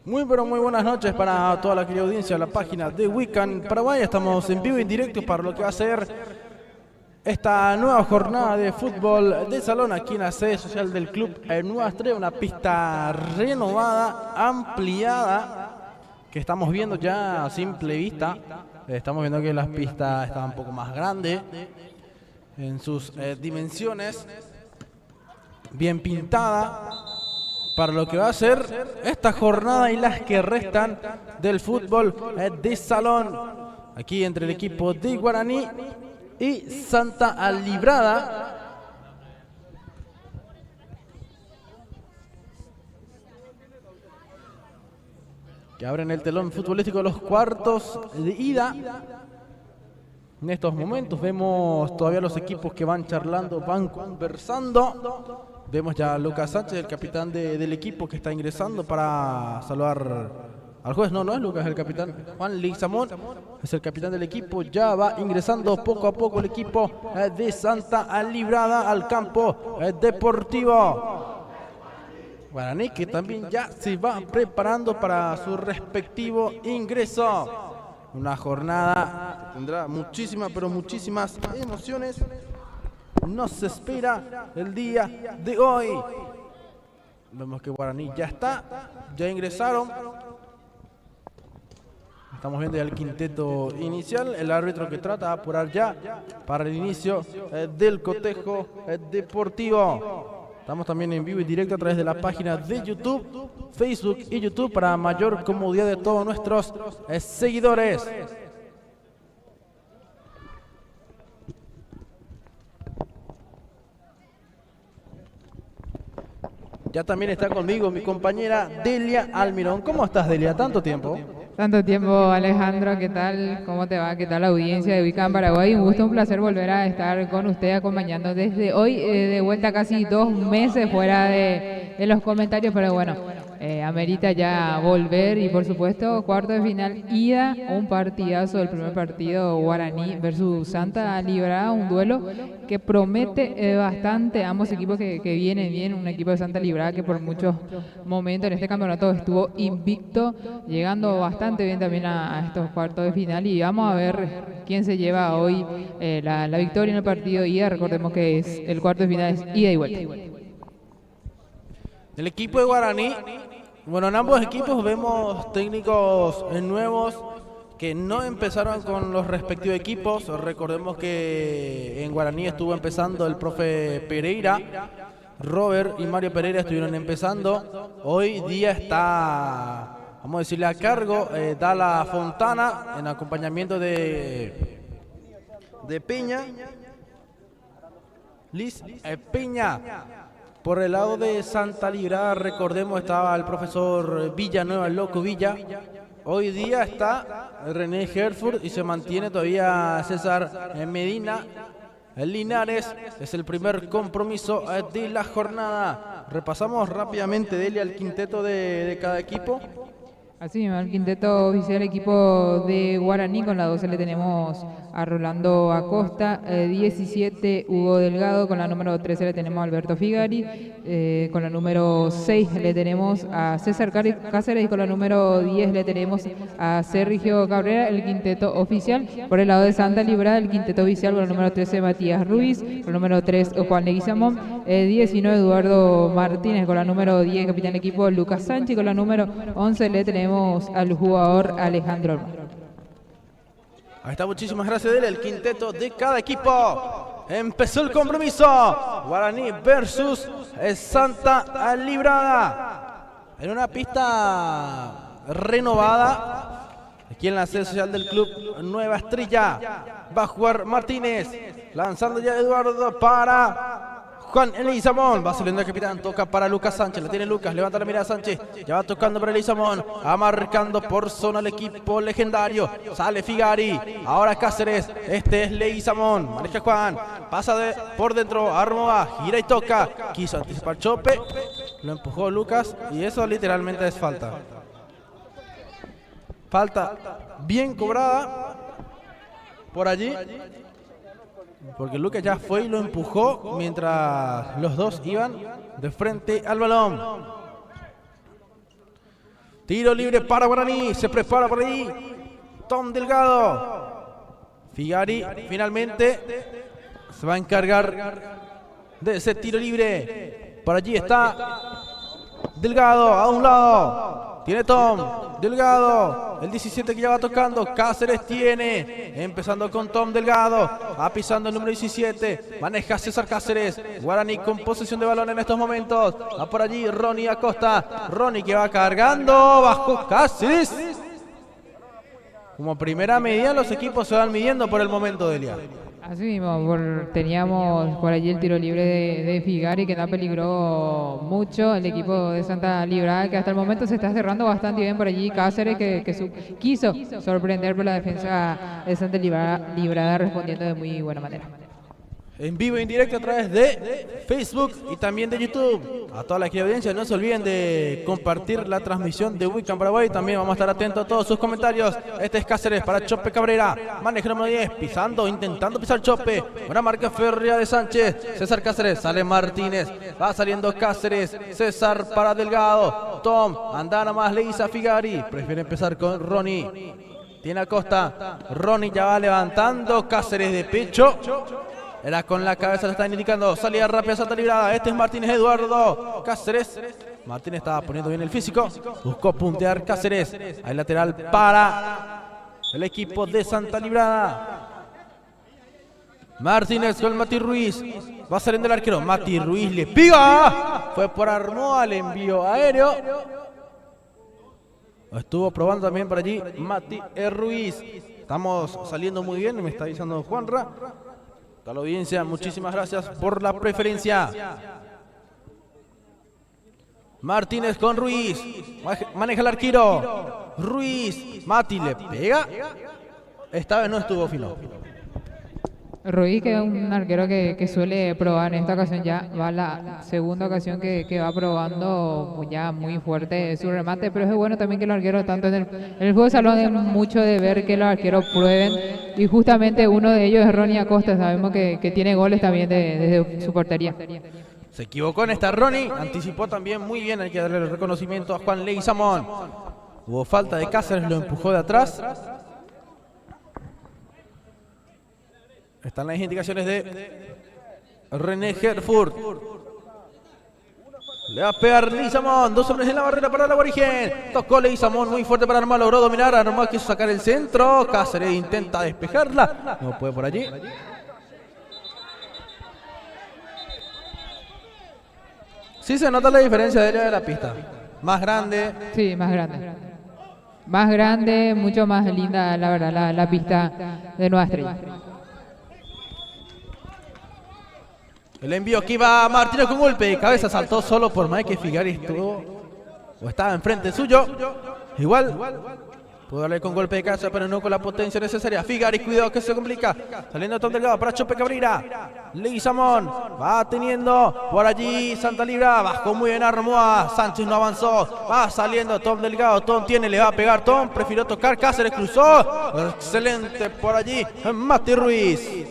Muy pero muy buenas noches para toda la querida audiencia de la página de Weekend Paraguay. Estamos en vivo y en directo para lo que va a ser esta nueva jornada de fútbol de salón aquí en la sede social del club Nueva Estrella, una pista renovada, ampliada, que estamos viendo ya a simple vista. Estamos viendo que la pista está un poco más grande en sus dimensiones, bien pintada, para lo que va a ser esta jornada y las que restan del fútbol de salón, aquí entre el equipo de Guaraní y Santa Librada. Que abren el telón futbolístico de los cuartos de ida. En estos momentos vemos todavía los equipos que van charlando, van conversando. Vemos ya a Lucas Sánchez, el capitán del equipo, que está ingresando para saludar al juez. No es Lucas el capitán. Juan Leguizamón es el capitán del equipo. Ya va ingresando poco a poco el equipo de Santa Librada al campo deportivo Guaraní, que también ya se va preparando para su respectivo ingreso. Una jornada que tendrá muchísimas emociones. Nos espera el día de hoy. Vemos que Guaraní ya está, ya ingresaron. Estamos viendo ya el quinteto inicial. El árbitro que trata de apurar ya para el inicio del cotejo deportivo. Estamos también en vivo y directo a través de la página de YouTube, Facebook y YouTube para mayor comodidad de todos nuestros seguidores. Ya también está conmigo mi compañera Delia Almirón. ¿Cómo estás, Delia? ¿Tanto tiempo? Tanto tiempo, Alejandro. ¿Qué tal? ¿Cómo te va? ¿Qué tal la audiencia de Weekend Paraguay? Un gusto, un placer volver a estar con usted acompañando desde hoy, de vuelta casi 2 meses fuera de los comentarios, pero bueno, amerita ya volver y por supuesto cuarto de final ida, un partidazo del primer partido, Guaraní versus Santa Librada, un duelo que promete bastante, ambos equipos que vienen bien, un equipo de Santa Librada que por muchos momentos en este campeonato estuvo invicto, llegando bastante bien también a estos cuartos de final, y vamos a ver quién se lleva hoy la victoria en el partido ida. Recordemos que el cuarto de final es ida y vuelta. El equipo de Guaraní, bueno, en ambos equipos vemos técnicos nuevos que no empezaron con los respectivos equipos. Recordemos que en Guaraní estuvo empezando el profe Pereira. Robert y Mario Pereira estuvieron empezando. Hoy día está, vamos a decirle, a cargo Dala Fontana en acompañamiento de Peña. Liz Peña. Por el lado de Santa Librada, recordemos, estaba el profesor Villanueva, el Loco Villa. Hoy día está René Herford y se mantiene todavía César Medina. El Linares es el primer compromiso de la jornada. Repasamos rápidamente, Delia, el quinteto de cada equipo. Así, el quinteto oficial, equipo de Guaraní. Con la 12 le tenemos a Rolando Acosta, 17 Hugo Delgado, con la número 13 le tenemos a Alberto Figari, con la número 6 le tenemos a César Cáceres y con la número 10 le tenemos a Sergio Cabrera, el quinteto oficial. Por el lado de Santa Librada, el quinteto oficial, con la número 13 Matías Ruiz, con la número 3 Juan Leguizamón, 19 Eduardo Martínez, con la número 10 capitán de equipo Lucas Sánchez, con la número 11 le tenemos al jugador Alejandro. Ahí está, muchísimas gracias, Delia. El quinteto de cada equipo. Empezó el compromiso. Guaraní versus Santa Librada. En una pista renovada. Aquí en la sede social del club Nueva Estrella. Va a jugar Martínez. Lanzando ya Eduardo para Juan Leguizamón. Va saliendo el capitán. Toca para Lucas Sánchez. La tiene Lucas. Levanta la mirada Sánchez. Ya va tocando para Leguizamón. Va marcando por zona el equipo legendario. Sale Figari. Ahora Cáceres. Este es Leguizamón. Maneja Juan. Pasa por dentro. Armoa. Gira y toca. Quiso anticipar chope. Lo empujó Lucas. Y eso literalmente es falta. Falta bien cobrada por allí. Porque Lucas ya fue y lo empujó mientras los dos iban de frente al balón. Tiro libre para Guaraní. Se prepara por ahí Tom Delgado. Figari finalmente se va a encargar de ese tiro libre. Por allí está Delgado a un lado. Tiene Tom Delgado. El 17 que ya va tocando. Cáceres tiene. Empezando con Tom Delgado. Va pisando el número 17. Maneja César Cáceres. Guaraní con posesión de balón en estos momentos. Va por allí Ronnie Acosta. Ronnie que va cargando. Bajo Cáceres. Como primera medida los equipos se van midiendo por el momento de Elia. Así mismo, teníamos por allí el tiro libre de Figari que no peligró mucho el equipo de Santa Librada, que hasta el momento se está cerrando bastante bien por allí. Cáceres que quiso sorprender por la defensa de Santa Librada respondiendo de muy buena manera. En vivo y en directo a través de Facebook y también de YouTube. A toda la audiencia, no se olviden de compartir la transmisión de Wicam Paraguay. También vamos a estar atentos a todos sus comentarios. Este es Cáceres para Chope Cabrera. Maneja número 10, pisando, intentando pisar Chope. Buena marca férrea de Sánchez. César Cáceres, sale Martínez. Va saliendo Cáceres. César para Delgado. Tom, anda nomás, le dice a Figari. Prefiere empezar con Ronnie. Tiene Acosta. Ronnie ya va levantando. Cáceres de pecho. Era con la cabeza, le están indicando. Salida rápida, Santa Librada. Este es Martínez Eduardo. Cáceres. Martínez estaba poniendo bien el físico. Buscó puntear Cáceres. Hay lateral para el equipo de Santa Librada. Martínez con Mati Ruiz. Va saliendo el arquero. Mati Ruiz le pega. Fue por Armoa el envío aéreo. Estuvo probando también por allí Mati Ruiz. Estamos saliendo muy bien, me está avisando Juanra. A la audiencia, muchísimas gracias por la preferencia. Martínez con Ruiz. Maneja el arquero. Ruiz. Mati le pega. Esta vez no estuvo fino. Ruiz, que es un arquero que suele probar. En esta ocasión ya va la segunda ocasión que va probando ya muy fuerte su remate, pero es bueno también que los arqueros, tanto en el juego de salón, es mucho de ver que los arqueros prueben, y justamente uno de ellos es Ronnie Acosta. Sabemos que tiene goles también desde su portería. Se equivocó en esta Ronnie, anticipó también muy bien, hay que darle el reconocimiento a Juan Leguizamón. Hubo falta de Cáceres, lo empujó de atrás. Están las indicaciones de René Herfurt. Le va a pegar Leguizamón. Dos hombres en la barrera para el aborigen. Tocó Leguizamón muy fuerte para Armá. Logró dominar. Armá quiso sacar el centro. Cáceres intenta despejarla. No puede por allí. Sí se nota la diferencia de área de la pista. Más grande. Sí, más grande. Más grande, mucho más linda, la verdad, la pista de Nueva Estrella. El envío que iba Martínez con golpe de cabeza, saltó solo por más que Figari estuvo o estaba enfrente suyo. Igual pudo darle con golpe de cabeza, pero no con la potencia necesaria. Figari, cuidado que se complica. Saliendo Tom Delgado para Chope Cabrera. Leguizamón va teniendo por allí Santa Libra. Bajó muy bien Armoa. Sánchez no avanzó. Va saliendo Tom Delgado. Tom tiene, le va a pegar Tom. Prefirió tocar. Cáceres cruzó. Excelente por allí Mati Ruiz.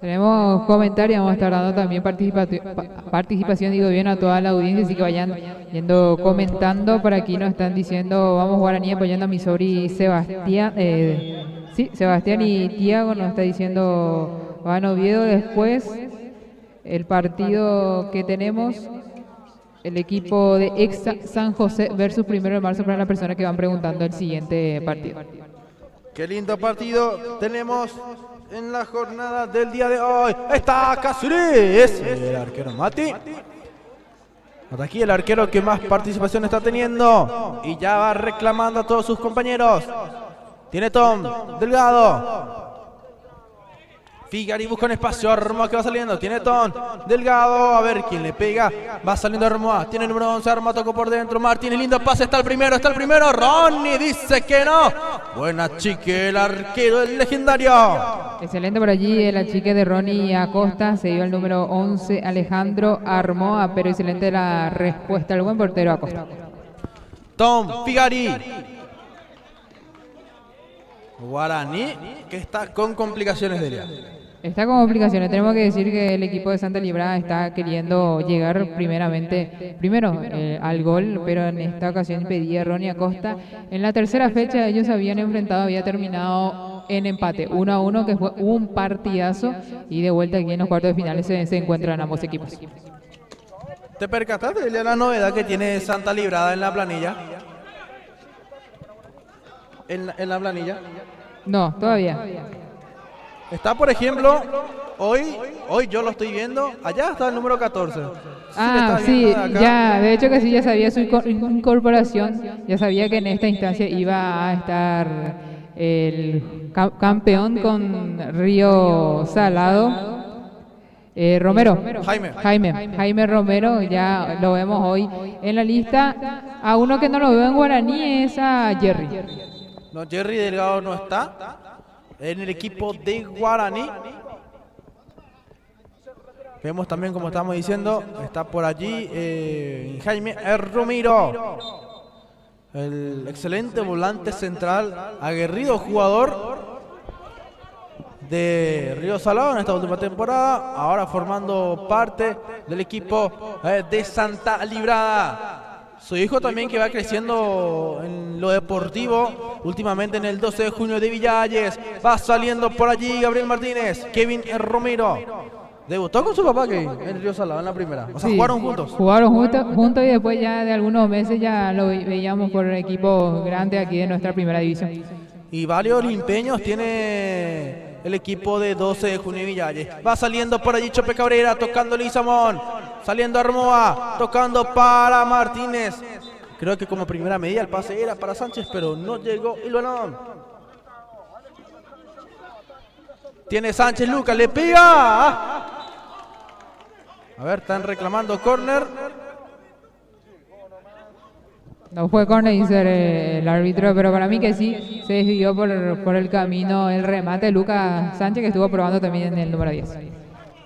Tenemos comentarios, vamos a estar dando también participación, digo bien, a toda la audiencia, así que vayan yendo comentando. Por aquí nos están diciendo, vamos Guaraní apoyando a mi sobri Sebastián. Sí, Sebastián y Tiago nos está diciendo, van Oviedo. Después, el partido que tenemos, el equipo de Exa San José versus 1 de marzo, para las personas que van preguntando el siguiente partido. Qué lindo partido tenemos en la jornada del día de hoy. Está Cáceres, el arquero Mati. Hasta aquí el arquero que más participación está teniendo y ya va reclamando a todos sus compañeros. Tiene Tom Delgado. Figari busca un espacio. Armoa que va saliendo. Tiene Tom Delgado. A ver quién le pega. Va saliendo Armoa. Tiene el número 11. Armoa tocó por dentro. Martínez, lindo pase. Está el primero. Ronnie dice que no. Buena chique el arquero, el legendario. Excelente por allí la chique de Ronnie Acosta. Se dio el número 11 Alejandro Armoa. Pero excelente la respuesta. El buen portero Acosta. Tom Figari. Guaraní que está con complicaciones de área. Está con complicaciones. Tenemos que decir que el equipo de Santa Librada está queriendo llegar primero al gol, pero en esta ocasión pedía Ronnie Acosta. En la tercera fecha ellos habían enfrentado, había terminado en empate 1-1, que fue un partidazo, y de vuelta aquí en los cuartos de finales se encuentran ambos equipos. ¿Te percataste de la novedad que tiene Santa Librada en la planilla? ¿En la planilla? No, todavía. Está, por ejemplo, hoy yo lo estoy viendo, allá está el número 14. Sí, ya, de hecho que sí, ya sabía su incorporación, ya sabía que en esta instancia iba a estar el campeón con Río Salado. Romero. Jaime Romero, ya lo vemos hoy en la lista. A uno que no lo veo en Guaraní es a Jerry. No, Jerry Delgado no está en el equipo de Guaraní. Vemos también, como estamos diciendo, está por allí Jaime Romero, el excelente volante central, aguerrido jugador de Río Salado en esta última temporada, ahora formando parte del equipo de Santa Librada. Su hijo también, que va creciendo en lo deportivo, últimamente en el 12 de junio de Villalles. Va saliendo por allí Gabriel Martínez, Kevin Romero. Debutó con su papá, Kevin, en Río Salado en la primera. O sea, sí, jugaron juntos. Jugaron juntos y después ya de algunos meses ya lo veíamos por el equipo grande aquí de nuestra primera división. Y varios limpeños tiene el equipo de 12 de junio de Villalles. Va saliendo por allí Chope Cabrera, tocando Lizamón. Saliendo Armoa, tocando para Martínez. Creo que como primera medida el pase era para Sánchez, pero no llegó el balón. Tiene Sánchez, Lucas, le pega. A ver, están reclamando córner. No fue córner, dice el árbitro, pero para mí que sí, se desvió por el camino el remate de Lucas Sánchez, que estuvo probando también en el número 10.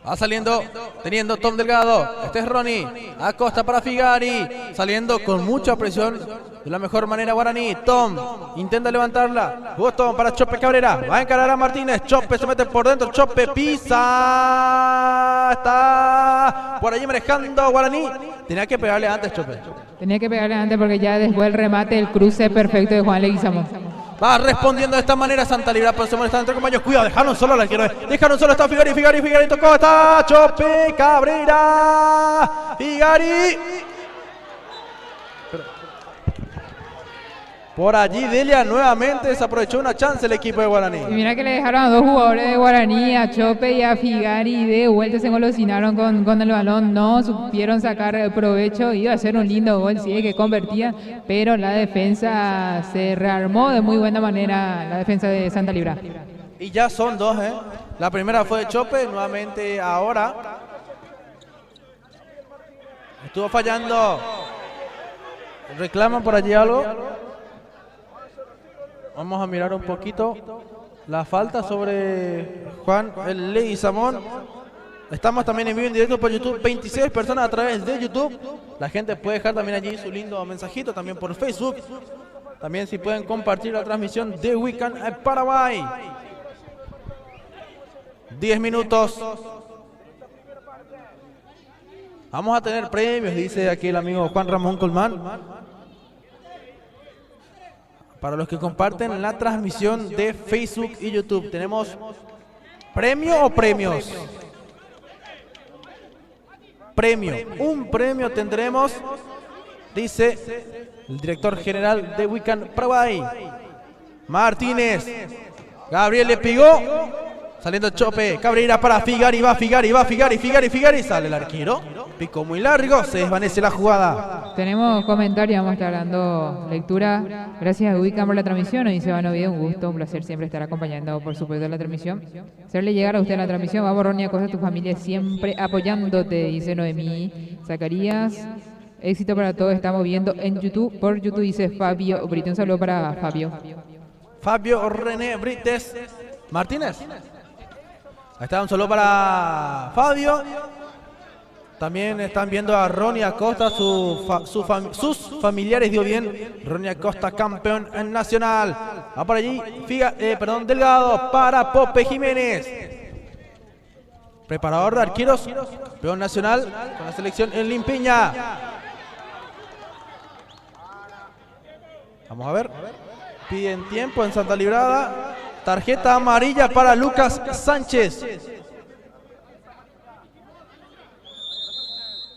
Va saliendo, teniendo Tom Delgado. Este es Ronnie. Acosta para Figari. Saliendo con mucha presión. De la mejor manera Guaraní. Tom intenta levantarla. Boston para Chope Cabrera. Va a encarar a Martínez. Chope se mete por dentro. Chope pisa. Está por allí manejando Guaraní. Tenía que pegarle antes, Chope. Tenía que pegarle antes porque ya después el remate, el cruce perfecto de Juan Leguizamón. Va respondiendo de esta manera Santa Librada, pero se molesta entre compañeros. Cuidado, dejaron solo al arquero. Dejaron solo, está Figari tocó, está Chope Cabrera. Figari. Por allí Delia nuevamente desaprovechó una chance el equipo de Guaraní. Y mira que le dejaron a dos jugadores de Guaraní, a Chope y a Figari, de vuelta se engolosinaron con el balón, no supieron sacar provecho, iba a ser un lindo gol, sí, que convertía, pero la defensa se rearmó de muy buena manera, la defensa de Santa Librada. Y ya son dos, la primera fue de Chope, nuevamente ahora. Estuvo fallando. Reclaman por allí algo. Vamos a mirar un poquito la falta sobre Juan Leguizamón. Estamos también en vivo en directo por YouTube. 26 personas a través de YouTube. La gente puede dejar también allí su lindo mensajito. También por Facebook. También si pueden compartir la transmisión de Weekend Paraguay. 10 minutos. Vamos a tener premios, dice aquí el amigo Juan Ramón Colmán. Para los que comparten la transmisión de Facebook y YouTube, ¿tenemos premio o premios? Premio. Un premio tendremos, dice el director general de Weekend Paraguay, Martínez. Gabriel le pegó. Saliendo Chope, Cabrera para Figari, va Figari, sale el arquero, picó muy largo, se desvanece la jugada. Tenemos comentarios, vamos a estar dando lectura. Gracias a Wicam por la transmisión, nos dice Vano Video, un gusto, un placer siempre estar acompañando, por supuesto, la transmisión. Hacerle llegar a usted la transmisión, vamos Ronnie Acosta, tu familia siempre apoyándote, dice Noemí Zacarías. Éxito para todos, estamos viendo en YouTube, por YouTube dice Fabio Brito, un saludo para Fabio. Fabio René Brites Martínez. Ahí está, un saludo para Fabio. También están viendo a Ronnie Acosta, sus familiares, dio bien. Ronnie Acosta, campeón nacional. Va por allí, Delgado para Pope Jiménez. Preparador de arqueros, campeón nacional con la selección en Limpiña. Vamos a ver. Piden tiempo en Santa Librada. Tarjeta amarilla para Lucas Sánchez.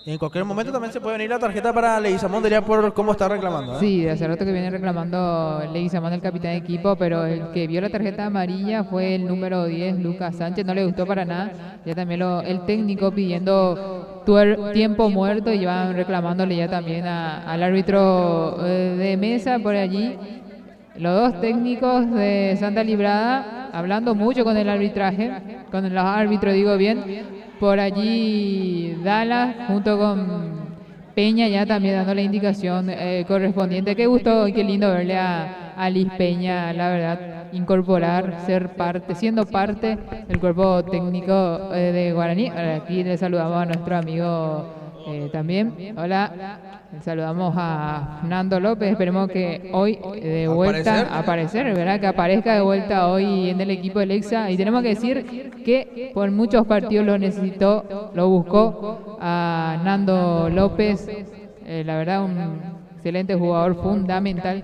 Y en cualquier momento también se puede venir la tarjeta para Leguizamón, diría, por cómo está reclamando. Sí, de hace rato que viene reclamando Leguizamón, el capitán de equipo, pero el que vio la tarjeta amarilla fue el número 10, Lucas Sánchez. No le gustó para nada. Ya también el técnico pidiendo tiempo muerto y van reclamándole ya también al árbitro de mesa por allí. Los dos técnicos de Santa Librada hablando mucho con el arbitraje, con los árbitros, digo bien. Por allí Dallas junto con Peña ya también dando la indicación correspondiente. Qué gusto y qué lindo verle a Liz Peña, la verdad, incorporar, siendo parte del cuerpo técnico de Guaraní. Aquí le saludamos a nuestro amigo también. Hola. Saludamos a Fernando López, esperemos que hoy de vuelta aparecer, ¿verdad? Que aparezca de vuelta hoy en el equipo de Lexa. Y tenemos que decir que por muchos partidos lo necesitó, lo buscó a Nando López, la verdad un excelente jugador, fundamental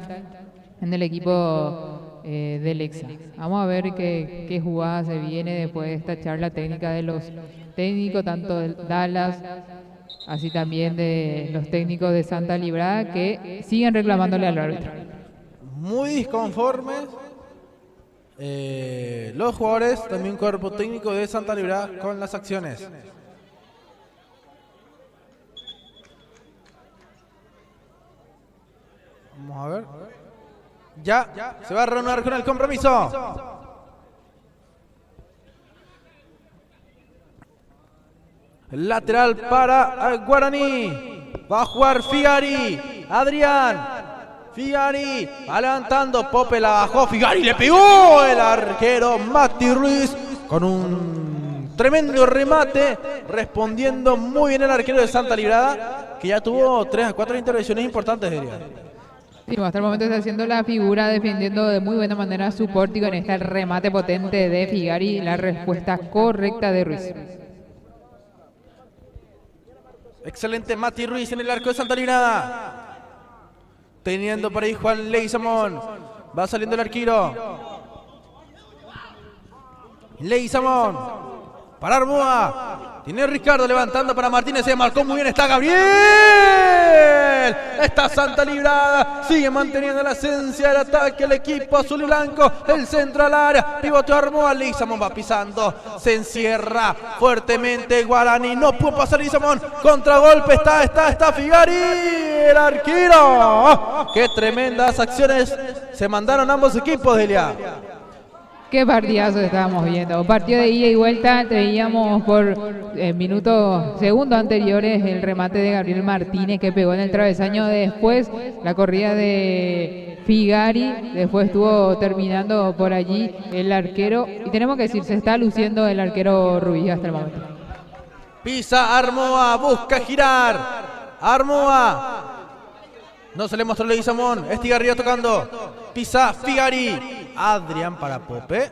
en el equipo de Lexa. Vamos a ver qué jugada se viene después de esta charla técnica de los técnicos, tanto de Dallas, así también de los técnicos de Santa Librada, que siguen reclamándole al árbitro. Muy disconformes los jugadores, también cuerpo técnico de Santa Librada con las acciones. Vamos a ver. Ya se va a reanudar con el compromiso. Lateral para Guaraní. Va a jugar Figari. Adrián. Figari. Va levantando. Pope la bajó. Figari le pegó el arquero Mati Ruiz con un tremendo remate. Respondiendo muy bien el arquero de Santa Librada, que ya tuvo 3 a 4 intervenciones importantes, diría. Sí, hasta el momento está haciendo la figura, defendiendo de muy buena manera su pórtico. En este remate potente de Figari. La respuesta correcta de Ruiz. Excelente Mati Ruiz en el arco de Santa Librada. Teniendo por ahí Juan Leguizamón. Va saliendo el arquero. Leguizamón. Para Armoa. Tiene Ricardo levantando para Martínez. Se marcó muy bien. Está Gabriel. Está Santa Librada. Sigue manteniendo la esencia del ataque el equipo azul y blanco. El centro al área. Pivote Armoa. Leguizamón va pisando. Se encierra fuertemente Guaraní. No pudo pasar Leguizamón. Contragolpe. Está Figari. El arquero. Qué tremendas acciones se mandaron ambos equipos, Delia. Qué partidazo estábamos viendo. Partido de ida y vuelta. Veíamos por segundos anteriores el remate de Gabriel Martínez que pegó en el travesaño. Después la corrida de Figari. Después estuvo terminando por allí el arquero. Y tenemos que decir, se está luciendo el arquero Ruiz hasta el momento. Pisa Armoa. Busca girar. Armoa. No se le mostró Leguizamón. Estigarribia tocando. Pisa Figari. Adrián para Pope.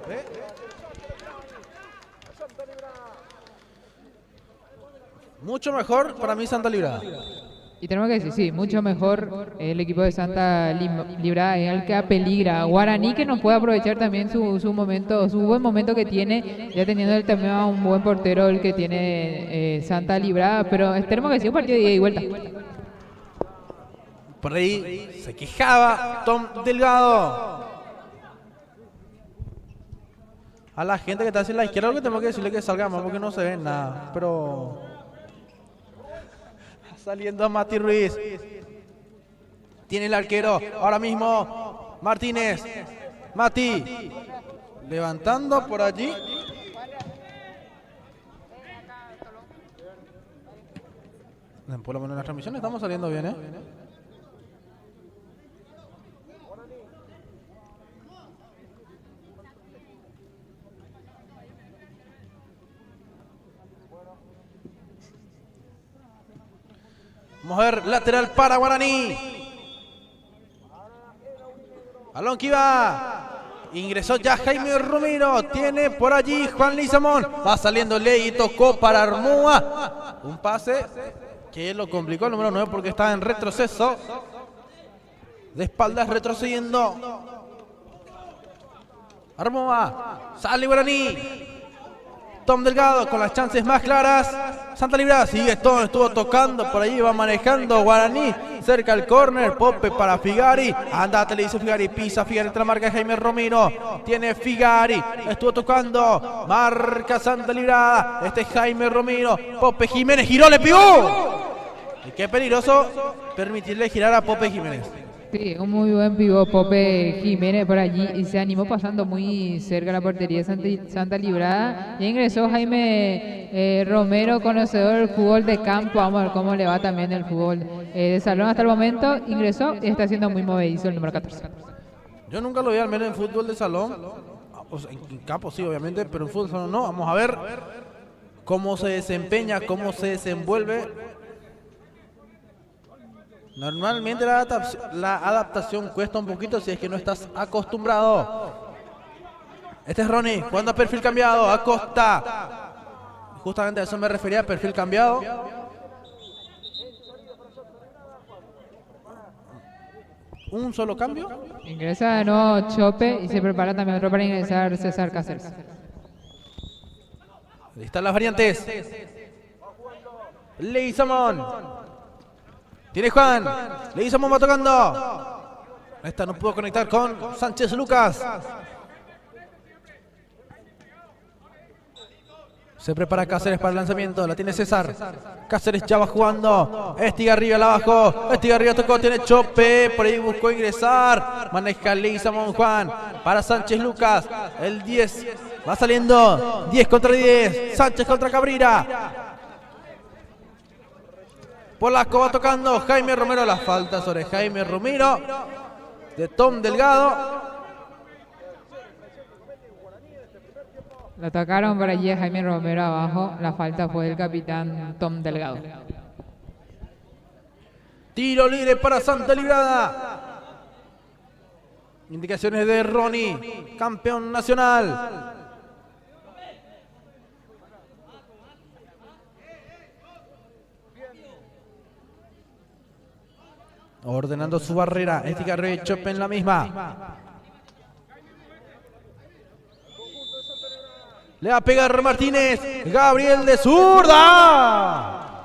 Mucho mejor para mí Santa Librada. Y tenemos que decir, sí, mucho mejor el equipo de Santa Librada es el que apeligra. Guaraní, que no puede aprovechar también su buen momento que tiene, ya teniendo también a un buen portero el que tiene Santa Librada. Pero tenemos que decir un partido de ida y vuelta. Por ahí se quejaba Tom Delgado. A la gente que está hacia la izquierda, lo que tenemos que decirle que salgamos porque no se ve nada. Pero saliendo a Mati Ruiz. Tiene el arquero ahora mismo Martínez. Mati levantando por allí. Por lo menos en la transmisión estamos saliendo bien, ¿eh? Vamos a ver, lateral para Guaraní. Balón que iba Ingresó ya Jaime Romero. Tiene por allí Juan Lizamón. Va saliendo Ley y tocó para Armúa. Un pase que lo complicó el número 9 porque estaba en retroceso. De espaldas retrocediendo. Armúa. Sale Guaraní. Tom Delgado con las chances más claras. Santa Librada sigue todo, estuvo tocando por allí, va manejando Guaraní. Cerca el córner, Pope para Figari. Andate, le dice Figari, pisa Figari entre la marca de Jaime Romero. Tiene Figari, estuvo tocando. Marca Santa Librada. Este es Jaime Romero. Pope Jiménez giró, le pegó. Y qué peligroso permitirle girar a Pope Jiménez. Sí, un muy buen pivot Pope Jiménez por allí y se animó pasando muy cerca a la portería de Santa Librada. Ya ingresó Jaime Romero, conocedor del fútbol de campo. Vamos a ver cómo le va también el fútbol de salón hasta el momento. Ingresó y está siendo muy movedizo el número 14. Yo nunca lo vi al menos en fútbol de salón. O sea, en campo sí, obviamente, pero en fútbol de salón no. Vamos a ver cómo se desempeña, cómo se desenvuelve. Normalmente la adaptación cuesta un poquito si es que no estás acostumbrado. Este es Ronnie, jugando a perfil cambiado, Acosta. Justamente a eso me refería, perfil cambiado. Un solo cambio. Ingresa de nuevo Chope y se prepara también otro para ingresar César Cáceres. Ahí están las variantes. Leizamón. Tiene Juan. Leizamón va tocando. Esta no pudo conectar con Sánchez Lucas. Se prepara Cáceres para el lanzamiento. La tiene César. Cáceres ya va jugando. Estigarribia la bajó. Estigarribia tocó. Tiene Chope. Por ahí buscó ingresar. Maneja Leizamón Juan. Para Sánchez Lucas. El 10. Va saliendo. 10 contra 10. Sánchez contra Cabrera. Polasco va tocando. Jaime Romero. La falta sobre Jaime Romero. De Tom Delgado. Lo atacaron por allí a Jaime Romero abajo. La falta fue del capitán Tom Delgado. Tiro libre para Santa Librada. Indicaciones de Ronnie, campeón nacional. Ordenando su barrera. Estigarribia y Chope en la misma. Le va a pegar Martínez. Gabriel de zurda.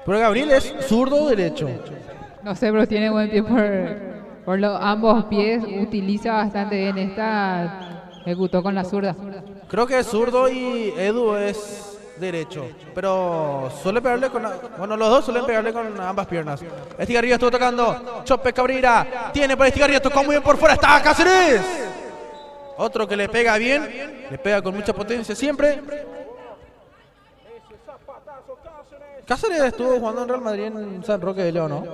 Pero Gabriel es zurdo o derecho. No sé, pero tiene buen pie por ambos pies. Utiliza bastante bien esta. Ejecutó con la zurda. Creo que es zurdo y Edu es derecho. Pero suele pegarle con... Bueno, los dos suelen pegarle con ambas piernas. Estigarribia estuvo tocando. Chope Cabrera. Tiene para Estigarribia. Tocó muy bien por fuera. ¡Está Cáceres! Otro que le pega bien. Le pega con mucha potencia siempre. Cáceres estuvo jugando en Real Madrid en San Roque de León, ¿no?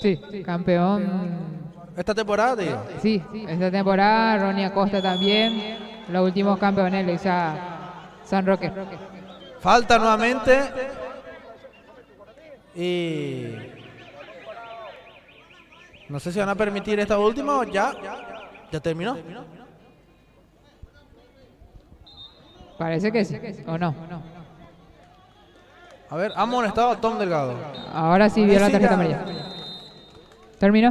Sí, campeón. Esta temporada, digo. Sí, esta temporada. Ronnie Acosta también. Los últimos campeones le hizo a San Roque. Falta nuevamente. Y... no sé si van a permitir esta última o ya. ¿Ya terminó? Parece que sí, ¿o no? A ver, ha amonestado a Tom Delgado. Ahora sí vio la tarjeta amarilla. Terminó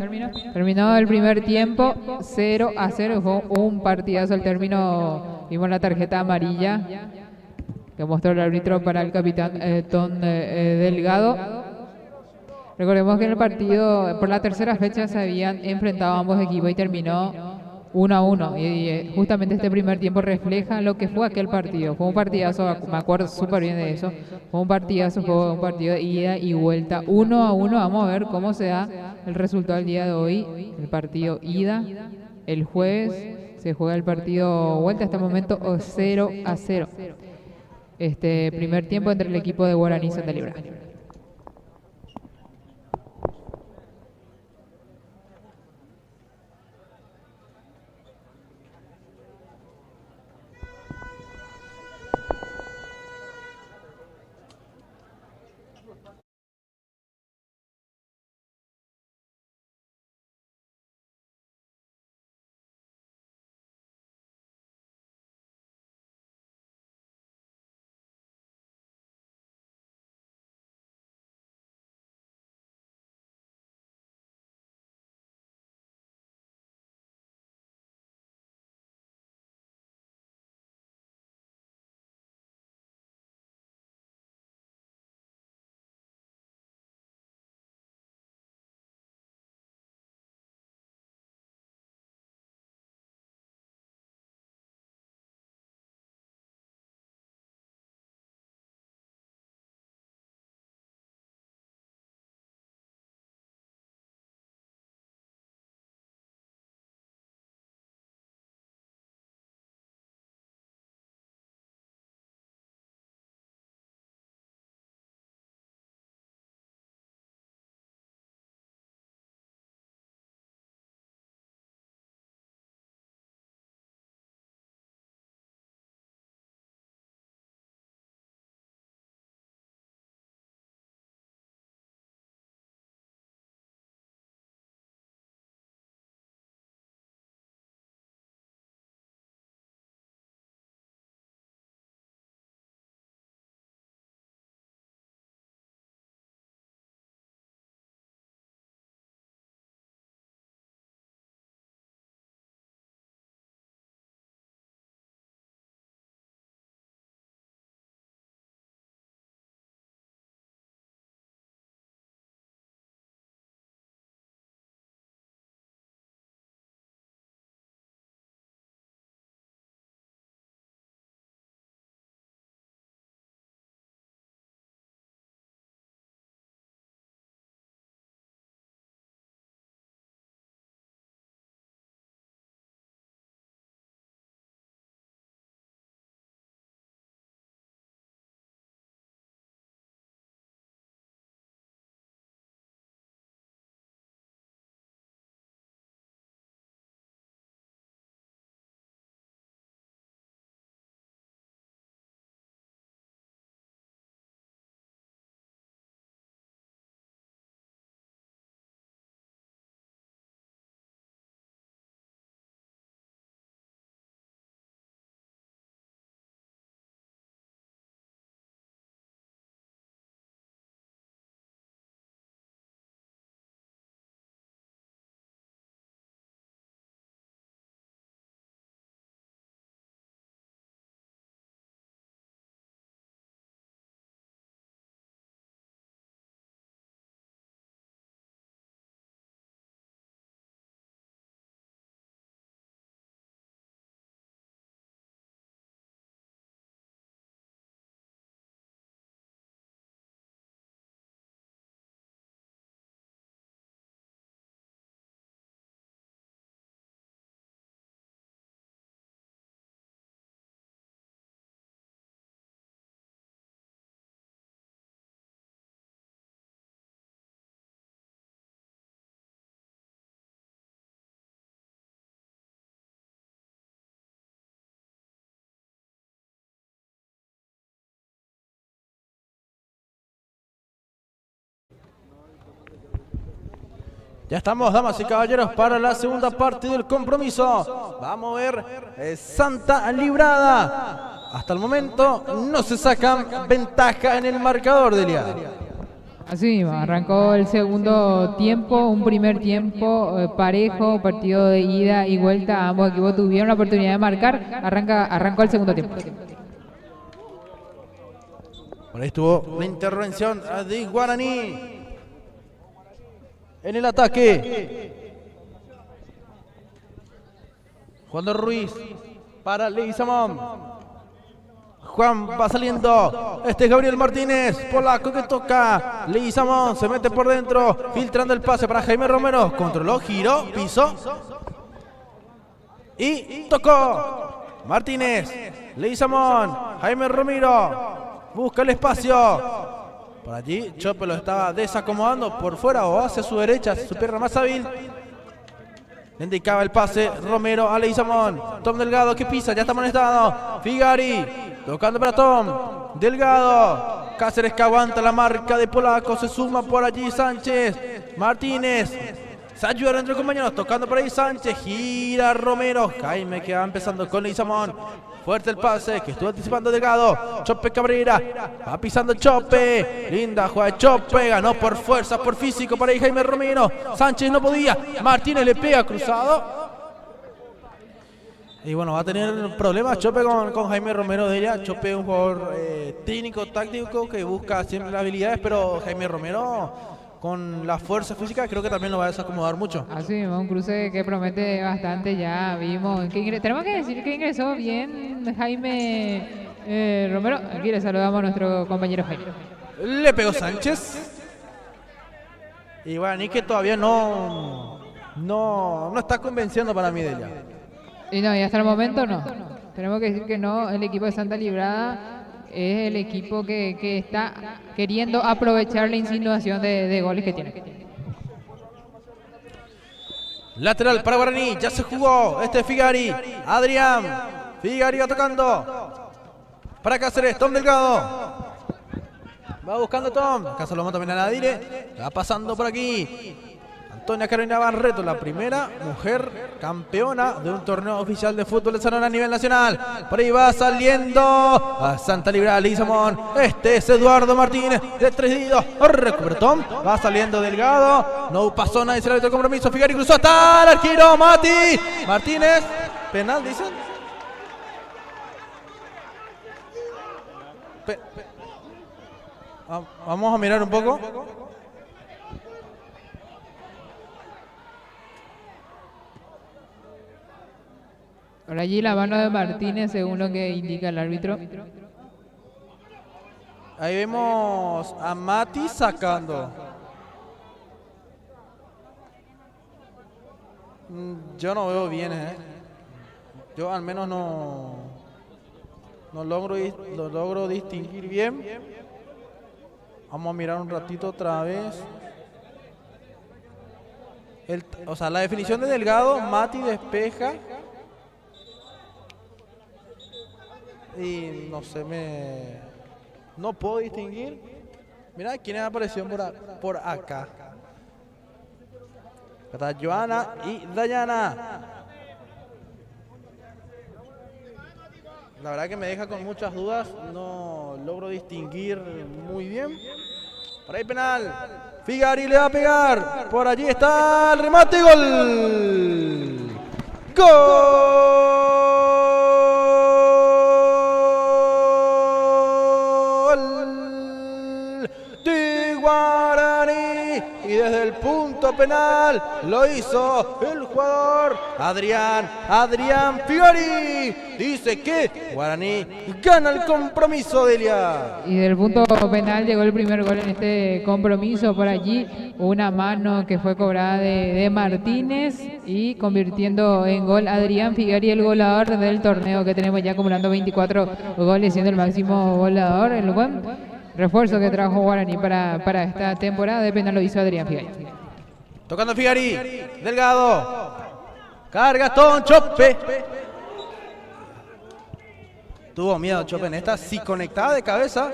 el primer tiempo, 0-0. Fue un partidazo al término. Vimos la tarjeta amarilla que mostró el árbitro para el capitán Tom Delgado. Recordemos que en el partido, por la tercera fecha, se habían enfrentado ambos equipos y terminó 1-1. Y justamente este primer tiempo refleja lo que fue aquel partido. Fue un partidazo, me acuerdo súper bien de eso. Fue un partidazo, fue un partido de ida y vuelta. 1-1. Vamos a ver cómo se da el resultado del día de hoy. El partido ida. El jueves se juega el partido vuelta. Hasta el momento 0-0. Este primer tiempo entre el equipo de Guaraní y Santa Librada. Ya estamos, damas y caballeros, para la segunda parte del compromiso. Vamos a ver Santa Librada. Hasta el momento no se sacan ventaja en el marcador, Delia. Así mismo, arrancó el segundo tiempo, un primer tiempo parejo, partido de ida y vuelta. Ambos equipos tuvieron la oportunidad de marcar. Arrancó el segundo tiempo. Por ahí estuvo la intervención de Guaraní. En el ataque, Juan de Ruiz para Leguizamón. Juan va saliendo. Este es Gabriel Martínez, polaco que toca. Leguizamón se mete por dentro, filtrando el pase para Jaime Romero. Controló, giró, pisó y tocó. Martínez, Leguizamón, Jaime Romero busca el espacio. Por allí Chope lo estaba desacomodando por fuera o hacia su derecha, su pierna más hábil. Le indicaba el pase Romero a Leguizamón. Tom Delgado que pisa, ya está amonestado. Figari tocando para Tom Delgado. Cáceres que aguanta la marca de polaco. Se suma por allí Sánchez. Martínez. Se ayudaron entre compañeros. Tocando por ahí Sánchez. Gira Romero. Jaime que va empezando con Leguizamón. Fuerte el pase que estuvo anticipando Delgado. Chope Cabrera. Va pisando Chope. Linda jugada de Chope. Ganó por fuerza, por físico. Por ahí Jaime Romero. Sánchez no podía. Martínez le pega cruzado. Y bueno, va a tener problemas Chope con Jaime Romero de ella. Chope es un jugador técnico, táctico, que busca siempre las habilidades. Pero Jaime Romero, con la fuerza física, creo que también lo va a desacomodar mucho. Así mismo, un cruce que promete bastante. Ya vimos que tenemos que decir que ingresó bien Jaime Romero. Aquí le saludamos a nuestro compañero Jaime. Le pegó Sánchez. Y bueno, y que todavía no está convenciendo para mí de ella. Y no, y hasta el momento no. Tenemos que decir que no, el equipo de Santa Librada es el equipo que está queriendo aprovechar la insinuación de goles que tiene. Lateral para Guaraní, ya se jugó. Este es Figari, Adrián. Figari va tocando para Cáceres, Tom Delgado. Va buscando Tom. Acá se lo manda también a Nadire. Va pasando por aquí Antonia Carolina Barreto, la primera mujer campeona de un torneo oficial de fútbol de salón a nivel nacional. Por ahí va saliendo a Santa Librada Leguizamón. Este es Eduardo Martínez de 3 dedos. Recupera Tom. Va saliendo Delgado. No pasó nadie, se le metió el compromiso. Figari cruzó hasta el arquero Mati Martínez. Penal, dicen. Vamos a mirar un poco. Por allí la mano de Martínez, según lo que indica el árbitro. Ahí vemos a Mati sacando. Yo no veo bien, Yo al menos no logro distinguir bien. Vamos a mirar un ratito otra vez. O sea, la definición de Delgado, Mati despeja. Y no sé, no puedo distinguir. Mira quiénes aparecieron por acá. Está Joana y Dayana. La verdad que me deja con muchas dudas. No logro distinguir muy bien. Por ahí penal. Figari le va a pegar. Por allí está el remate. ¡Gol! ¡Gol! Y desde el punto penal lo hizo el jugador Adrián Figari. Dice que Guaraní gana el compromiso, Delia. Y del punto penal llegó el primer gol en este compromiso. Por allí una mano que fue cobrada de Martínez y convirtiendo en gol Adrián Figari, el goleador del torneo, que tenemos ya acumulando 24 goles, siendo el máximo goleador. El buen refuerzo que trajo Guaraní para esta temporada de penal lo hizo Adrián Figari. Tocando Figari, Delgado, carga Tom Chope. Tuvo miedo Chope en esta, si conectada de cabeza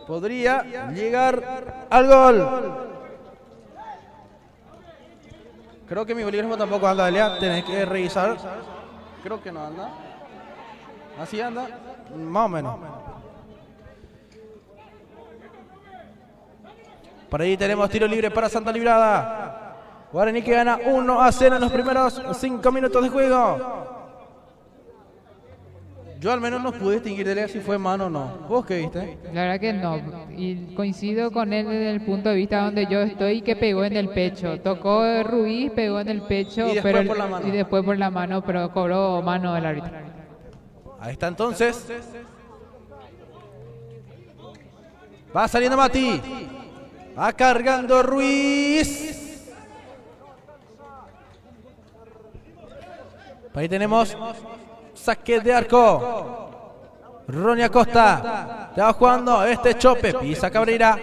podría llegar al gol. Creo que mi bolígrafo tampoco anda, Delia. Tenés que revisar. Creo que no anda. ¿Así anda? Más o menos. Por ahí tenemos tiro libre para Santa Librada. Guaraní que gana 1-0 en los primeros 5 minutos de juego. Yo al menos no pude distinguir de si fue mano o no. ¿Vos qué viste? La verdad que no. Y coincido con él desde el punto de vista donde yo estoy, que pegó en el pecho. Tocó Ruiz, pegó en el pecho, Y después por la mano. y después por la mano, pero cobró mano del árbitro. Ahí está entonces. Va saliendo Mati. Va cargando Ruiz. Ahí tenemos saque de arco. Ronnie Acosta. Ya va jugando este chope. Pisa Cabrera.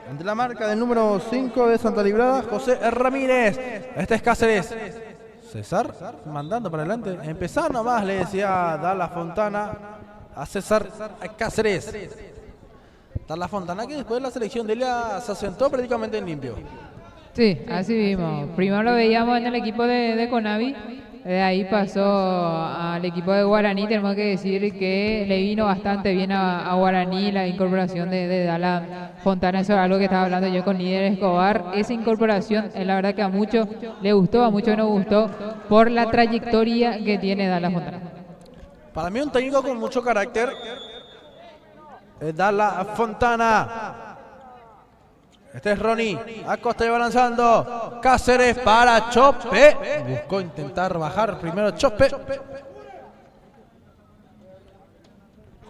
Ante la marca del número 5 de Santa Librada, José Ramírez. Este es Cáceres. César mandando para adelante. Empezar nomás, le decía Dala Fontana a César Cáceres. Dala Fontana que después de la selección de ella se asentó prácticamente en limpio. Sí, así mismo. Primero lo veíamos en el equipo de Conavi. De ahí pasó al equipo de Guaraní. Tenemos que decir que le vino bastante bien a Guaraní la incorporación de Dala Fontana. Eso es algo que estaba hablando yo con Líder Escobar. Esa incorporación, la verdad que a muchos le gustó, a muchos no gustó, por la trayectoria que tiene Dala Fontana. Para mí un técnico con mucho carácter es Dala Fontana. Este es Ronnie. Acosta lleva lanzando. Cáceres para Chope. Buscó intentar bajar primero Chope.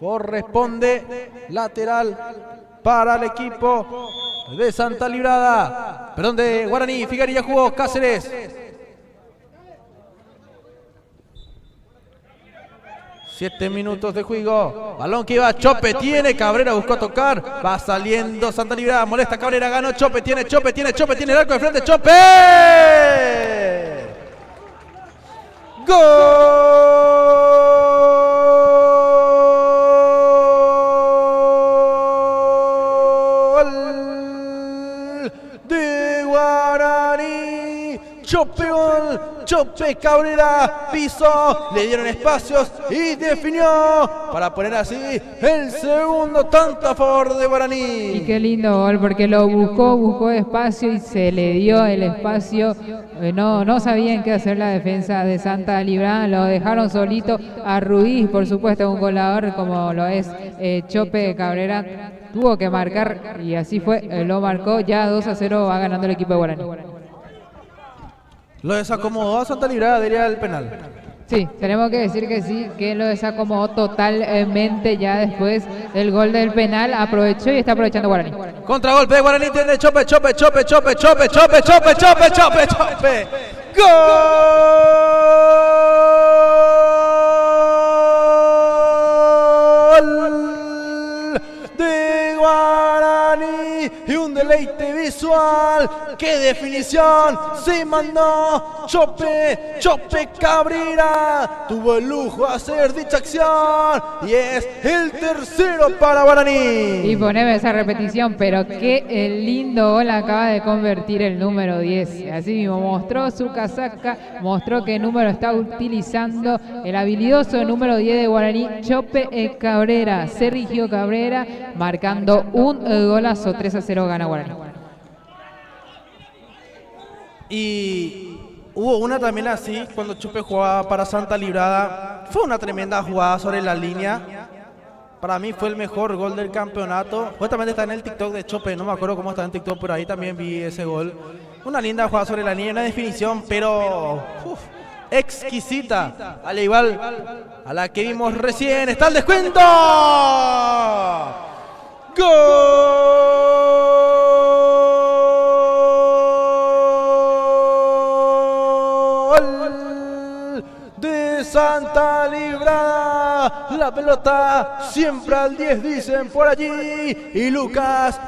Corresponde lateral para el equipo de Santa Librada. Perdón, de Guaraní. Figueroa jugó Cáceres. 7 minutos de juego. Balón que iba Chope. Tiene Cabrera. Buscó tocar. Va saliendo Santa Librada. Molesta Cabrera. Ganó Chope. Tiene el arco de frente. Chope. Gol de Guaraní. Chope gol. Chope Cabrera pisó, le dieron espacios y definió para poner así el segundo tanto a favor de Guaraní. Y qué lindo gol, porque lo buscó espacio y se le dio el espacio. No sabían qué hacer la defensa de Santa Librada, lo dejaron solito a Ruiz, por supuesto, un goleador como lo es Chope Cabrera. Tuvo que marcar y así fue, lo marcó, ya 2-0 va ganando el equipo de Guaraní. Lo desacomodó a Santa Librada, diría el penal. Sí, tenemos que decir que sí, que lo desacomodó totalmente ya después del gol del penal. Aprovechó y está aprovechando Guaraní. Contragolpe de Guaraní, tiene Chope. ¡Gol de Guaraní! Y un deleite visual. ¡Qué definición! Se mandó Chope Cabrera. Tuvo el lujo de hacer dicha acción. Y es el tercero para Guaraní. Y poneme esa repetición, pero qué lindo gol acaba de convertir el número 10. Así mismo mostró su casaca, mostró qué número está utilizando el habilidoso número 10 de Guaraní, Chope Cabrera. Sergio Cabrera marcando un golazo. 3-0 gana Guaraní. Y hubo una también así, cuando Chope jugaba para Santa Librada. Fue una tremenda jugada sobre la línea. Para mí fue el mejor gol del campeonato. Justamente está en el TikTok de Chope, no me acuerdo cómo está en TikTok, pero ahí también vi ese gol. Una linda jugada sobre la línea, una definición, pero exquisita. Al igual a la que vimos recién. ¡Está el descuento! ¡Gol de Santa Librada! La pelota siempre al 10, dicen por allí. Y Lucas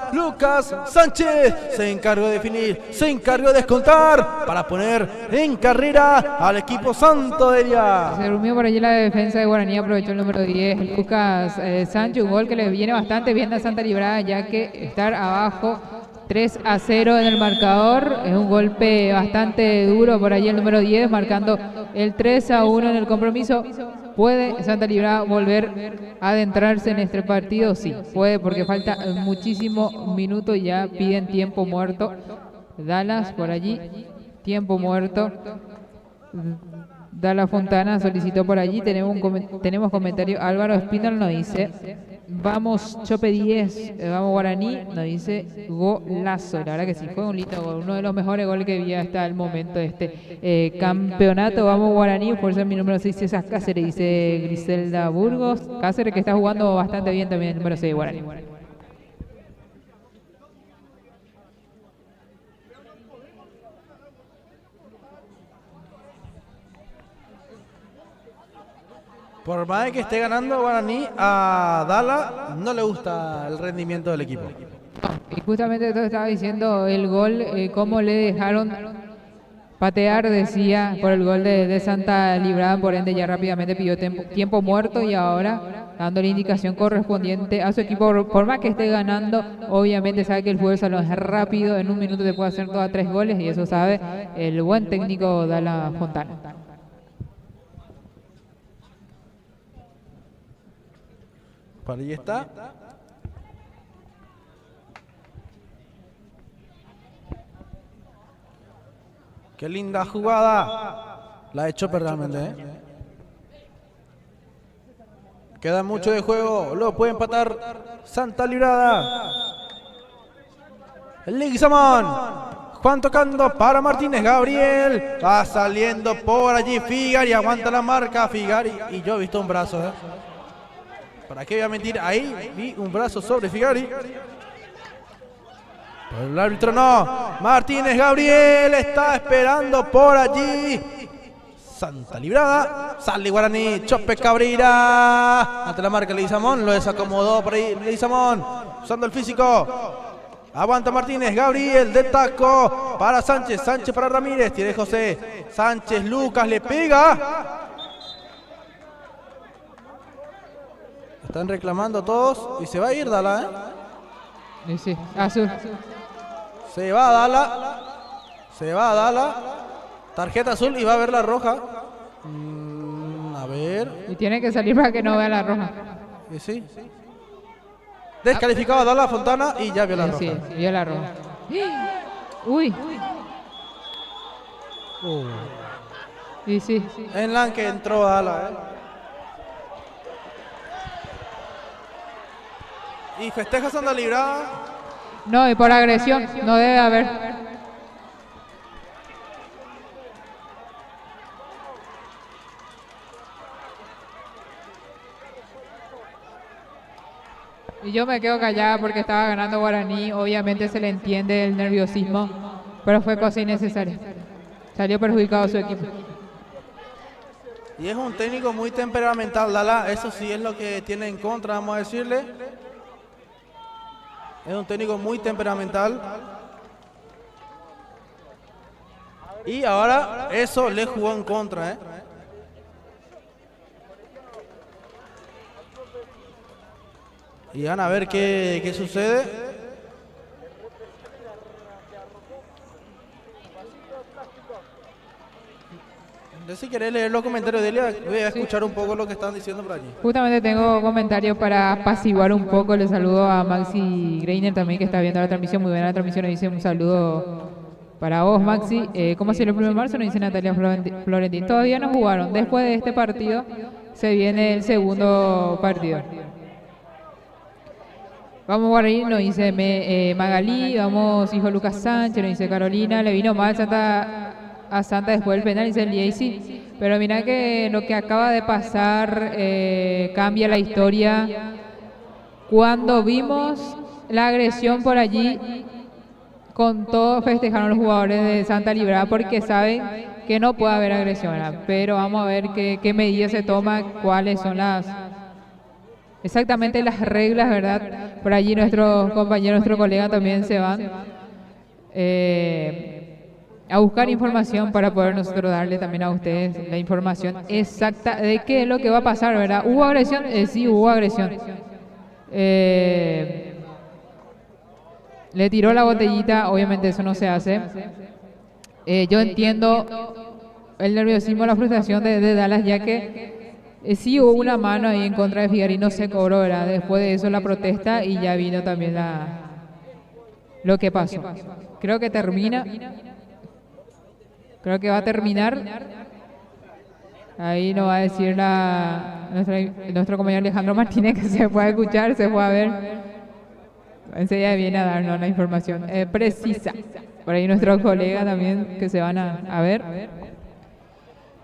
Sánchez se encargó de definir, se encargó de descontar para poner en carrera al equipo Santoderia. Se durmió por allí la defensa de Guaraní, aprovechó el número 10, Lucas Sánchez, un gol que le viene bastante bien a Santa Librada, ya que estar abajo 3-0 en el marcador. Es un golpe bastante duro por allí el número 10, marcando el 3-1 en el compromiso. ¿Puede Santa Librada volver a adentrarse en este partido? Sí, puede, porque falta muchísimo minuto y ya piden tiempo muerto. Dallas por allí, tiempo muerto. Dallas Fontana solicitó por allí. Tenemos comentario. Álvaro Espíndola nos dice: vamos Chope 10, vamos Guaraní, nos dice golazo. La verdad que sí, fue un lindo gol, uno de los mejores goles que vi hasta el momento de este campeonato. Vamos Guaraní, por ser mi número 6 César Cáceres, dice Griselda Burgos. Cáceres, que está jugando bastante bien también el número 6 de Guaraní. Por más que esté ganando Guaraní, a Dala no le gusta el rendimiento del equipo. Y justamente esto estaba diciendo el gol, cómo le dejaron patear, decía, por el gol de Santa Librada. Por ende ya rápidamente pidió tiempo muerto y ahora dando la indicación correspondiente a su equipo. Por más que esté ganando, obviamente sabe que el fútbol salón es rápido, en un minuto te puede hacer 2 a 3 goles, y eso sabe el buen técnico Dala Fontana. Por ahí está. Qué linda jugada. La ha hecho realmente, ¿eh? Queda mucho de juego. Lo puede empatar Santa Librada. Leguizamón. Juan tocando para Martínez. Gabriel. Va saliendo por allí Figari. Aguanta la marca Figari. Y yo he visto un brazo, ¿eh? ¿Para qué voy a mentir? Ahí vi un brazo sobre Figari. Pero el árbitro no. Martínez Gabriel está esperando por allí. Santa Librada. Sale Guaraní. Chope Cabrera. Ante la marca Leguizamón. Lo desacomodó por ahí Leguizamón. Usando el físico. Aguanta Martínez Gabriel. De taco para Sánchez. Sánchez para Ramírez. Tiene José. Sánchez Lucas le pega. Están reclamando todos y se va a ir Dala, ¿eh? Sí, azul. Se va a Dala. Se va a Dala. Tarjeta azul y va a ver la roja. A ver. Y tiene que salir para que no vea la roja. Y sí. Descalificado a Dala Fontana y ya vio la roja. Sí, vio la roja. Uy. Y sí. En la que entró Dala, Y festeja Santa Librada. No, y por agresión, no debe haber. Y yo me quedo callada porque estaba ganando Guaraní. Obviamente se le entiende el nerviosismo, pero fue cosa innecesaria. Salió perjudicado su equipo. Y es un técnico muy temperamental, Dala. Eso sí es lo que tiene en contra, vamos a decirle. Es un técnico muy temperamental. Y ahora eso le jugó en contra, ¿eh? Y van a ver qué sucede. Si querés leer los comentarios de Elia, voy a escuchar un poco lo que están diciendo por allí. Justamente tengo comentarios para apaciguar un poco. Le saludo a Maxi Greiner también, que está viendo la transmisión. Muy buena la transmisión. Le dice un saludo para vos, Maxi. ¿Cómo se el 1 de marzo? Nos dice Natalia Florentín. Todavía no jugaron. Después de este partido se viene el segundo partido. Vamos Guaraní, nos dice Magalí. Vamos hijo Lucas Sánchez, nos dice Carolina. Le vino mal a Santa después del penal, dice el Liesi. Pero mira que lo que acaba de pasar cambia la historia. Cuando vimos la agresión por allí, con todo festejaron los jugadores de Santa Librada porque saben que no puede haber agresión, ¿verdad? Pero vamos a ver qué medidas se toman, cuáles son exactamente las reglas, ¿verdad? Por allí nuestros compañeros, nuestro colega también se van a buscar información para poder nosotros darle también a ustedes la información exacta de qué es lo que va a pasar, ¿verdad? ¿Hubo agresión? Sí, hubo agresión. Le tiró la botellita, obviamente eso no se hace. Yo entiendo el nerviosismo, la frustración de Dallas, ya que sí hubo una mano ahí en contra de Figari, no se cobró, ¿verdad? Después de eso la protesta y ya vino también lo que pasó. Creo que termina. Creo que va a terminar. Ahí nos va a decir nuestro compañero Alejandro Martínez que se puede escuchar, se puede ver. Enseguida viene a darnos la información precisa. Por ahí nuestros colegas también que se van a ver.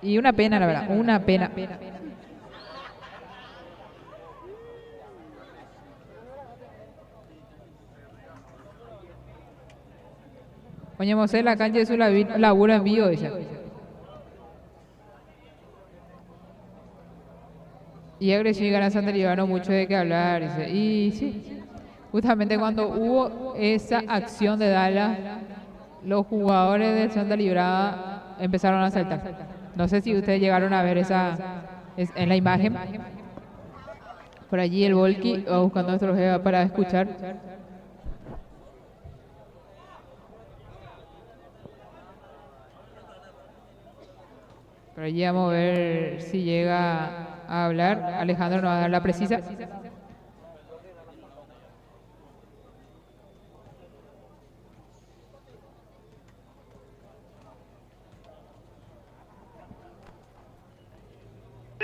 Y una pena, la verdad, una pena. Oye, Mosé, la cancha de su laburo en vivo, ella. Y agresión y gana Santa Librada, mucho de qué hablar. Dice. Y sí, justamente cuando hubo esa acción de Dallas, los jugadores de Santa Librada empezaron a saltar. No sé si ustedes llegaron a ver en la imagen. Por allí el Volky va buscando a nuestro jefe para escuchar. Por allí vamos a ver si llega a hablar. Alejandro nos va a dar la precisa.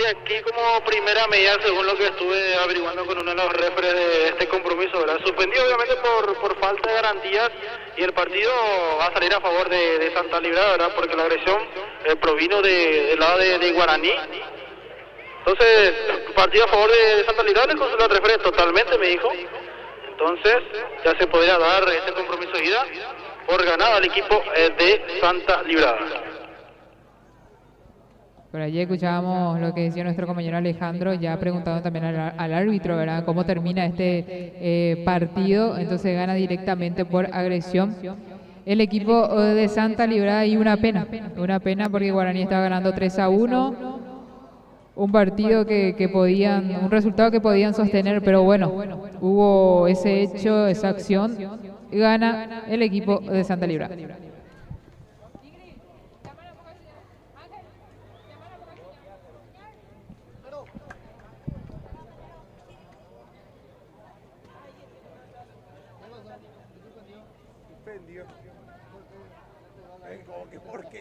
Aquí como primera medida, según lo que estuve averiguando con uno de los referees de este compromiso, ¿verdad? Suspendido obviamente por falta de garantías y el partido va a salir a favor de Santa Librada, ¿verdad? Porque la agresión provino del lado de Guaraní. Entonces, partido a favor de Santa Librada, le consultó al referee totalmente, me dijo. Entonces, ya se podría dar este compromiso de ida por ganado al equipo de Santa Librada. Por allí escuchábamos lo que decía nuestro compañero Alejandro, ya preguntando también al árbitro, ¿verdad? ¿Cómo termina este partido? Entonces gana directamente por agresión el equipo de Santa Librada y una pena porque Guaraní estaba ganando 3-1, un partido un resultado que podían sostener, pero bueno, hubo ese hecho, esa acción, gana el equipo de Santa Librada.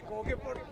¿Cómo que por qué?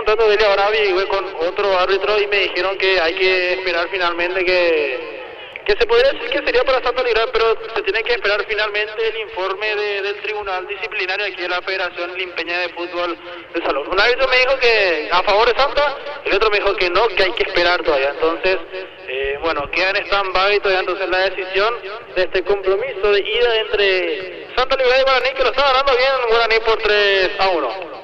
Tratando de ahora averigué con otro árbitro y me dijeron que hay que esperar finalmente que se podría decir que sería para Santa Librada, pero se tiene que esperar finalmente el informe del tribunal disciplinario aquí de la Federación Limpeña de Fútbol de Salón. Un árbitro me dijo que a favor de Santa, el otro me dijo que no, que hay que esperar todavía. Entonces, bueno, queda en stand-by todavía entonces la decisión de este compromiso de ida entre Santa Librada y Guaraní, que lo está ganando bien Guaraní por 3-1.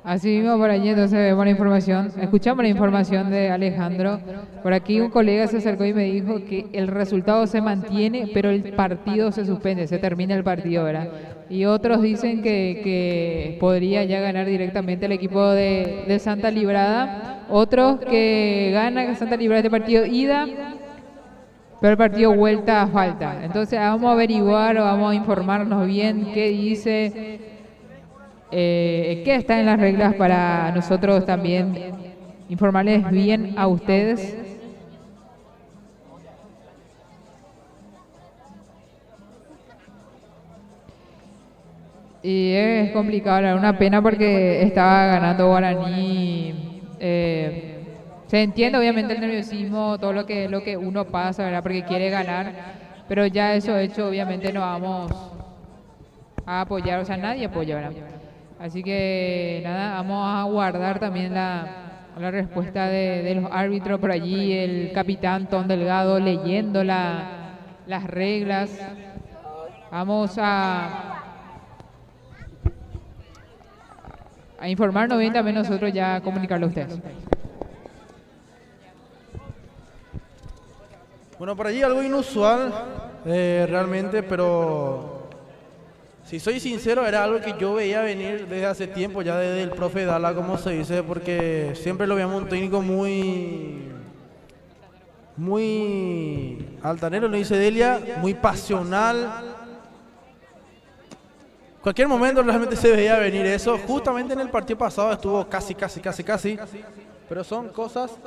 Así mismo por allí entonces vemos la información, escuchamos la información de Alejandro. Por aquí un colega se acercó y me dijo que el resultado se mantiene, pero el partido se suspende, se termina el partido, ¿verdad? Y otros dicen que podría ya ganar directamente el equipo de Santa Librada, otros que gana Santa Librada este partido ida, pero el partido vuelta falta. Entonces vamos a averiguar o vamos a informarnos bien qué dice. ¿Qué está en las reglas para nosotros también informarles bien a ustedes? Y es complicado, era una pena porque estaba ganando Guaraní. Se entiende obviamente el nerviosismo, todo lo que uno pasa, ¿verdad? Porque quiere ganar, pero ya eso hecho, obviamente no vamos a apoyar, o sea, nadie apoya, ¿verdad? Así que nada, vamos a guardar también la respuesta de los árbitros por allí, el capitán Tom Delgado leyendo las reglas. Vamos a informarnos bien también nosotros, ya comunicarlo a ustedes. Bueno, por allí algo inusual realmente, pero si soy sincero, era algo que yo veía venir desde hace tiempo, ya desde el profe Dala, como se dice, porque siempre lo veíamos un técnico muy altanero, lo dice Delia, muy pasional. Cualquier momento realmente se veía venir eso. Justamente en el partido pasado estuvo casi. Pero son cosas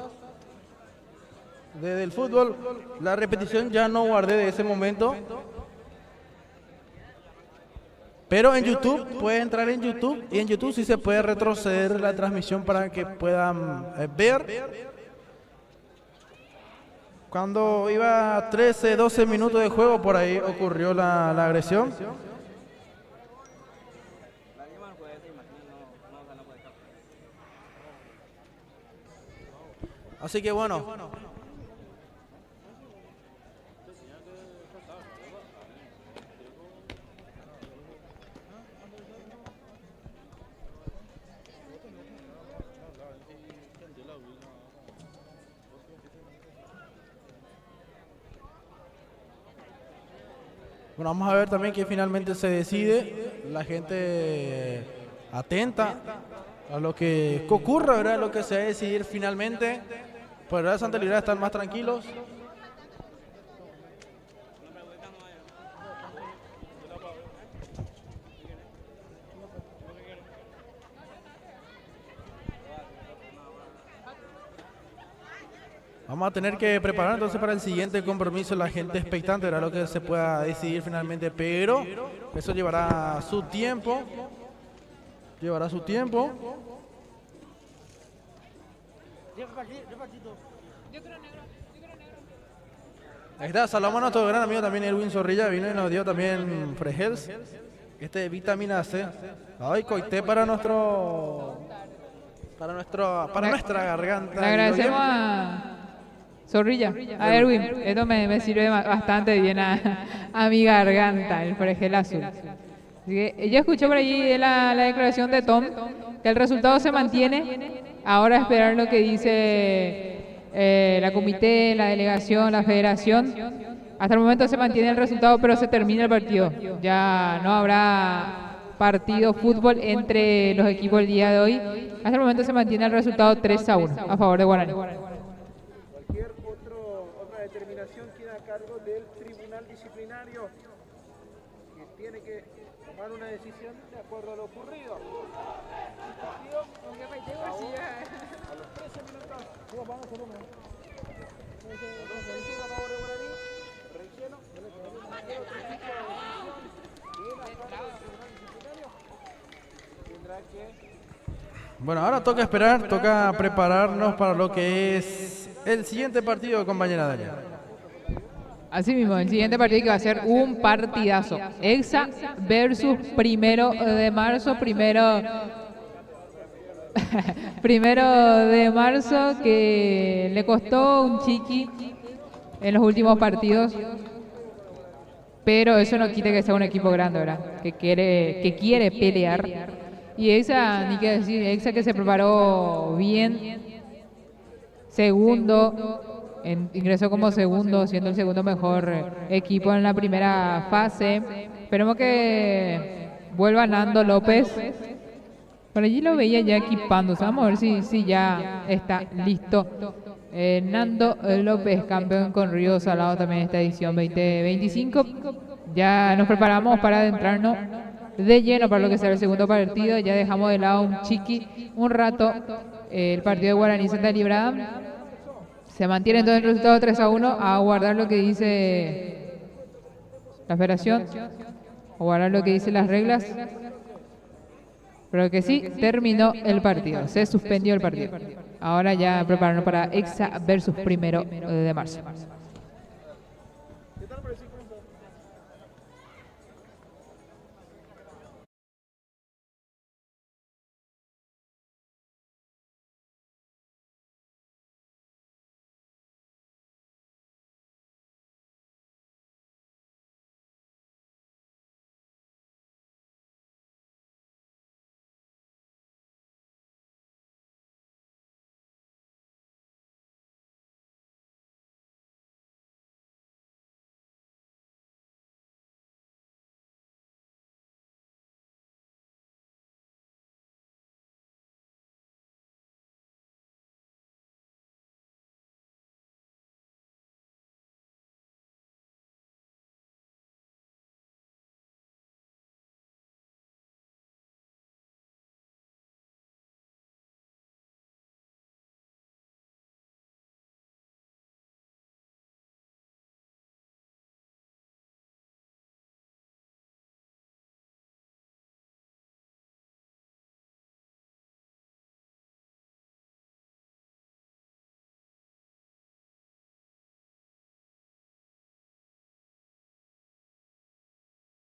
del fútbol. La repetición ya no guardé de ese momento. Pero en YouTube, puede entrar en YouTube. Y en YouTube sí se puede retroceder la transmisión para que puedan ver. Cuando iba 13, 12 minutos de juego, por ahí ocurrió la agresión. Así que bueno. Bueno, vamos a ver también que finalmente se decide. La gente atenta a lo que ocurra, ¿verdad? Lo que se va a decidir finalmente. Por el Santa Librada están más tranquilos. Vamos a tener que preparar entonces para el siguiente compromiso la gente expectante, era lo que se pueda decidir finalmente, pero eso llevará su tiempo. Ahí está, saludamos a nuestro gran amigo también Erwin Zorrilla, vino y nos dio también Frehels, de vitamina C. Ay, coité para nuestra garganta. Le agradecemos a Zorrilla, a Erwin. Esto me sirve bastante bien a mi garganta, el Fregel azul. Así que yo escuché por allí la declaración de Tom, que el resultado se mantiene. Ahora esperar lo que dice la comité, la delegación, la federación. Hasta el momento se mantiene el resultado, pero se termina el partido. Ya no habrá partido fútbol entre los equipos el día de hoy. Hasta el momento se mantiene el resultado 3-1 a favor de Guaraní. Cualquier otra determinación queda a cargo del tribunal disciplinario, que tiene que tomar una decisión de acuerdo a lo ocurrido. A los 13 minutos. Bueno, ahora toca esperar, toca prepararnos para lo que es el siguiente partido, compañera Dalia. Así mismo, el siguiente partido que va a ser un partidazo. Exa versus 1 de marzo, primero de marzo, que le costó un chiqui en los últimos partidos, pero eso no quita que sea un equipo grande, ¿verdad? Que quiere pelear. Y Exa, ni qué decir, Exa que se preparó bien, ingresó como segundo, siendo el segundo mejor equipo en la primera fase. Esperemos que vuelva Nando López. Por allí lo veía ya equipándose. Vamos a ver si ya está listo. Nando López, campeón con Río Salado también esta edición 2025. Ya nos preparamos para adentrarnos de lleno para lo que será el segundo partido. Ya dejamos de lado un rato el partido de Guaraní Santa Librada. Se mantiene entonces el resultado 3-1, a guardar lo que dice la federación, a guardar lo que dice las reglas. Pero que sí, terminó el partido, se suspendió el partido. Ahora ya preparando para Exa versus 1 de marzo.